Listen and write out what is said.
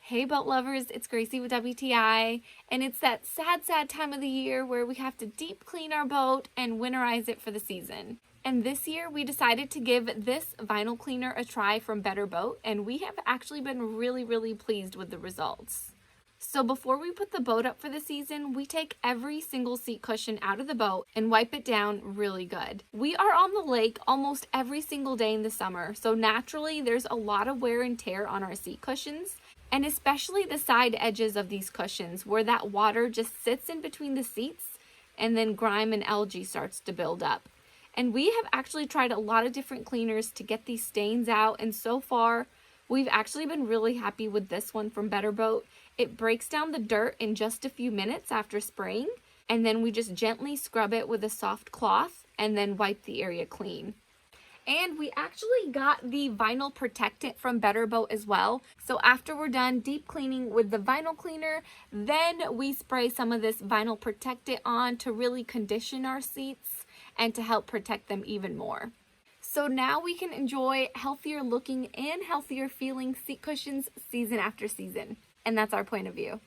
Hey boat lovers, it's Gracie with WTI, and it's that sad time of the year where we have to deep clean our boat and winterize it for the season. And this year we decided to give this vinyl cleaner a try from Better Boat, and we have actually been really pleased with the results. So before we put the boat up for the season, we take every single seat cushion out of the boat and wipe it down really good. We are on the lake almost every single day in the summer, so naturally there's a lot of wear and tear on our seat cushions, and especially the side edges of these cushions where that water just sits in between the seats and then grime and algae starts to build up. And we have actually tried a lot of different cleaners to get these stains out, and so far we've actually been really happy with this one from Better Boat. It breaks down the dirt in just a few minutes after spraying, and then we just gently scrub it with a soft cloth and then wipe the area clean. And we actually got the vinyl protectant from Better Boat as well. So after we're done deep cleaning with the vinyl cleaner, then we spray some of this vinyl protectant on to really condition our seats and to help protect them even more. So now we can enjoy healthier looking and healthier feeling seat cushions season after season. And that's our point of view.